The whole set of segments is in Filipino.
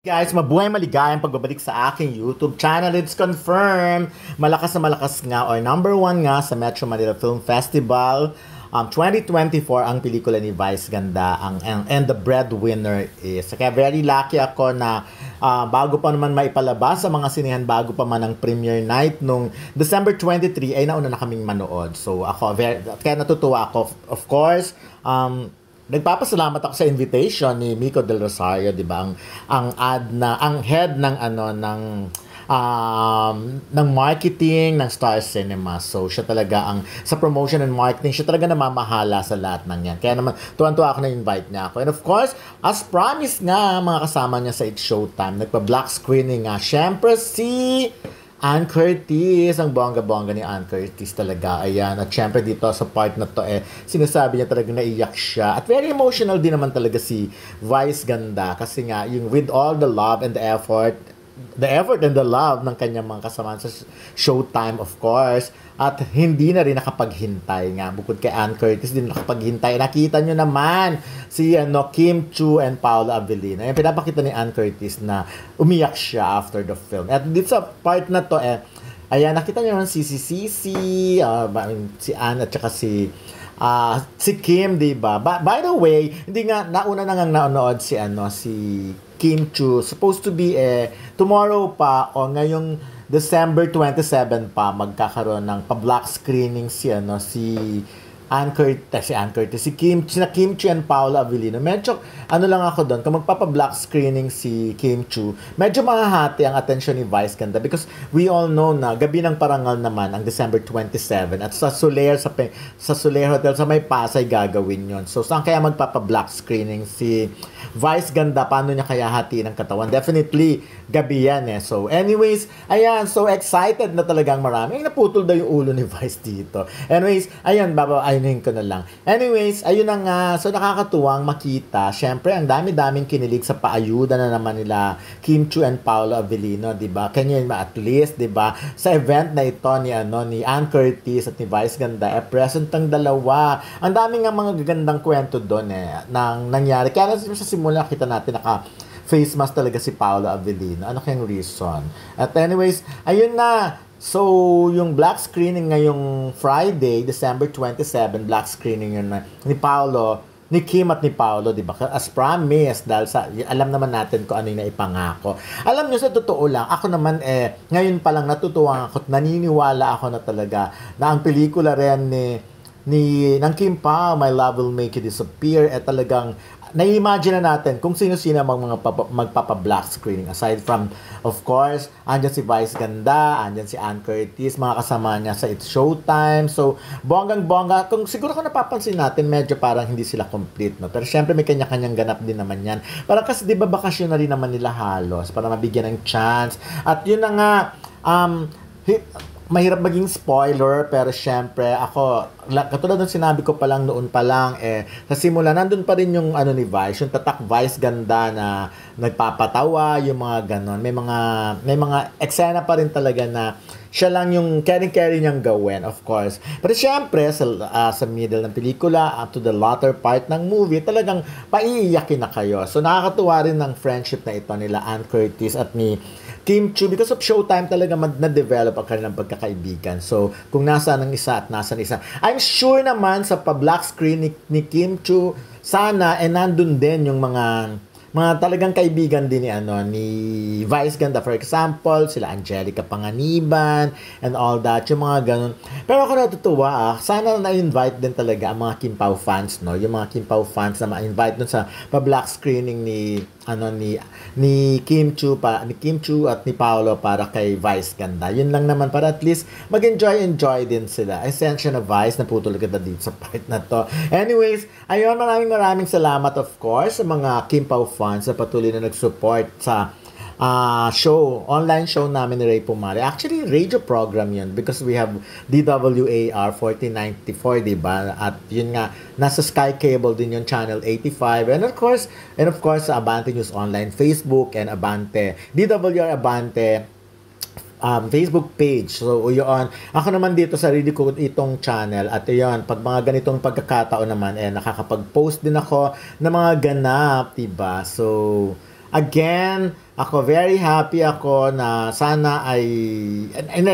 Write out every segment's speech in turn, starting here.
Guys, mabuhay maligayang pagbabalik sa aking YouTube channel. It's confirmed. Malakas na malakas nga or number one nga sa Metro Manila Film Festival 2024 ang pelikula ni Vice Ganda and the breadwinner is. Kaya very lucky ako na bago pa naman maipalabas sa mga sinehan, bago pa man ang premiere night nung December 23 ay nauna na kaming manood. So ako, kaya natutuwa ako. Of course, nagpapasalamat ako sa invitation ni Miko Del Rosario, 'di ba? Ang head ng ng marketing ng Star Cinema. So siya talaga sa promotion and marketing, siya talaga namamahala sa lahat ng 'yan. Kaya naman tuwan-tuwa ako na invite niya ako. And of course, as promised nga, mga kasama niya sa It's Showtime, nagpa-black screening nga. Syempre si Ann Curtis, ang bongga-bongga ni Ann Curtis talaga. Ayan. At syempre dito sa part na to, sinasabi niya talaga naiyak siya. At very emotional din naman talaga si Vice Ganda. Kasi nga, yung with all the love and the effort and the love ng kanyang mga kasama sa Showtime, of course. At hindi na rin nakapaghintay nga. Bukod kay Ann Curtis, din nakapaghintay. Nakita nyo naman si Kim Chu and Paolo Avellino. Ayan, pinapakita ni Ann Curtis na umiyak siya after the film. At dito sa part na to, ayan, nakita nyo naman si Ann at saka si Kim, diba? By the way, hindi nga, nauna na nga nanonood si Kim Chu. Supposed to be tomorrow pa o ngayong December 27 pa magkakaroon ng pa-black screening si Ann Curtis, si Kim Chu and Paolo Avellino. Medyo, lang ako doon, kung magpapa-black screening si Kim Chu, medyo mahahati ang attention ni Vice Ganda because we all know na gabi ng parangal naman ang December 27 at sa Soler Hotel sa May Pasay gagawin yon. So, saan kaya magpapa-black screening si Vice Ganda? Paano niya kaya hatiin ang katawan? Definitely, gabi yan So, anyways, ayan, so excited na talagang marami. Naputol daw yung ulo ni Vice dito. Anyways, ayan, ayunin ko na lang. Anyways, ayun na nga. So, nakakatuwang makita. Syempre, ang dami-daming kinilig sa paayuda na naman nila Kim Chu and Paolo Avellino, diba? Kanya yun at least, diba? Sa event na ito ni Ann Curtis at ni Vice Ganda, present ang dalawa. Ang dami nga mga gagandang kwento doon nang nangyari. Kaya sa simula, kita natin face mask talaga si Paolo Avellino. Ano kayang reason? At anyways, ayun na. So, yung black screening ngayong Friday, December 27, black screening yun ni Kim at ni Paolo, di ba? As promised, dahil alam naman natin kung ano yung naipangako. Alam nyo, sa totoo lang, ako naman ngayon pa lang natutuwa ako at naniniwala ako na talaga na ang pelikula rin ng Kim Pao, My Love Will Make You Disappear, talagang na-imagine na natin kung sino-sino mga magpapa-black screening. Aside from, of course, andyan si Vice Ganda, andyan si Ann Curtis, mga kasama niya sa It's Showtime. So, bonggang-bongga. Siguro kung napapansin natin, medyo parang hindi sila complete. No? Pero syempre, may kanya-kanyang ganap din naman yan. Parang kasi, di ba, bakasyon na rin naman nila halos para mabigyan ng chance. At yun na nga, mahirap maging spoiler, pero syempre, ako, katulad ng sinabi ko pa lang noon pa lang, sa simula, nandun pa rin yung ni Vice, yung tatak Vice Ganda na nagpapatawa, yung mga ganon. May mga eksena pa rin talaga na siya lang yung carry niyang gawin, of course. Pero syempre, sa middle ng pelikula, up to the latter part ng movie, talagang paiiyakin na kayo. So, nakakatuwa rin ng friendship na ito nila Ann Curtis at ni Kim Chu, because of Showtime talaga na-develop ang kanilang pagkakaibigan. So, kung nasaan ang isa at nasaan isa. I'm sure naman sa pa-black screen ni Kim Chu, sana, nandun din yung mga talagang kaibigan din ni Vice Ganda. For example, sila Angelica Panganiban and all that, yung mga ganun. Pero ako natutuwa, sana na-invite din talaga ang mga Kim Pao fans, no? Yung mga Kim Pao fans na ma-invite dun sa pa-black screening ni Kim Chu at ni Paolo para kay Vice Ganda. Yun lang naman para at least mag-enjoy din sila. Esensya na Vice, naputol kita dito sa part na to. Anyways, ayun, maraming salamat of course sa mga Kim Pao fans na patuloy na nag-support sa online show namin ni Ray Pumare. Actually, radio program yun because we have DWAR 1494, diba? At yun nga, nasa Sky Cable din yung channel 85. And of course, sa Abante News Online, Facebook and Abante, DWR Abante Facebook page. So, yun. Ako naman dito, sarili ko itong channel. At yun, pag mga ganitong pagkakataon naman, nakakapag-post din ako ng mga ganap, diba? So, again, ako very happy ako na sana ay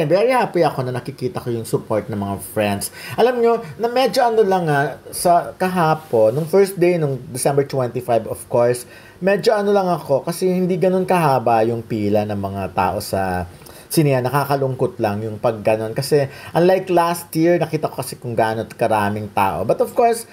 very happy ako na nakikita ko yung support ng mga friends. Alam nyo, na medyo ano lang sa kahapon, nung first day, nung December 25, of course, medyo ano lang ako kasi hindi ganun kahaba yung pila ng mga tao sa sinehan. Nakakalungkot lang yung pag ganun. Kasi unlike last year, nakita ko kasi kung gaano karaming tao. But of course,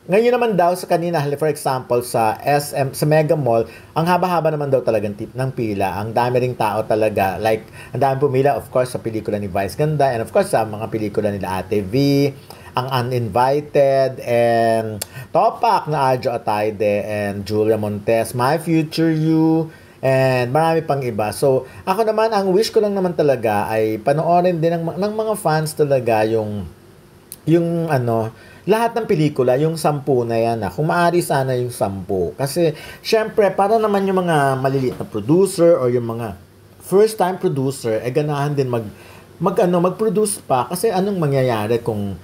ngayon naman daw sa kanina, for example, sa SM, sa Mega Mall, ang haba-haba naman daw talagang ng pila. Ang dami ring tao talaga. Like, ang dami pumila, of course, sa pelikula ni Vice Ganda, and of course, sa mga pelikula nila Ate V, ang Uninvited, and Topak na Adjo Ataide, and Julia Montes, My Future You, and marami pang iba. So, ako naman, ang wish ko lang naman talaga ay panoorin din ng mga fans talaga yung ano, lahat ng pelikula, yung 10 na yan kung maaari sana yung 10. Kasi, syempre, para naman yung mga maliliit na producer or yung mga first time producer, ganahan din mag-produce pa. Kasi anong mangyayari kung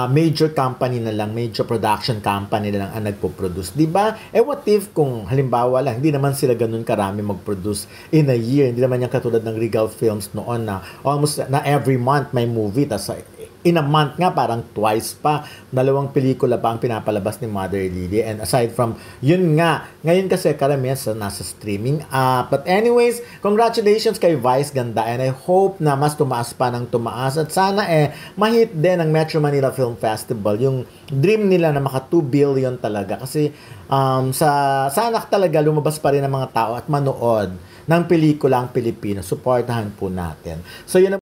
major company na lang, major production company na lang ang nagpo-produce, di ba? What if kung halimbawa lang, hindi naman sila ganun karami mag-produce in a year, hindi naman yung katulad ng Regal Films noon na almost na every month may movie, tas in a month nga parang twice pa, 2 pelikula pa ang pinapalabas ni Mother Lily. And aside from yun nga, ngayon kasi karamihan nasa streaming app. But anyways, congratulations kay Vice Ganda, and I hope na mas tumaas pa ng tumaas, at sana mahit din ang Metro Manila Film Festival, yung dream nila na maka 2 billion talaga. Kasi sana talaga lumabas pa rin ang mga tao at manood ng pelikula ang Pilipino. Suportahan po natin. So yun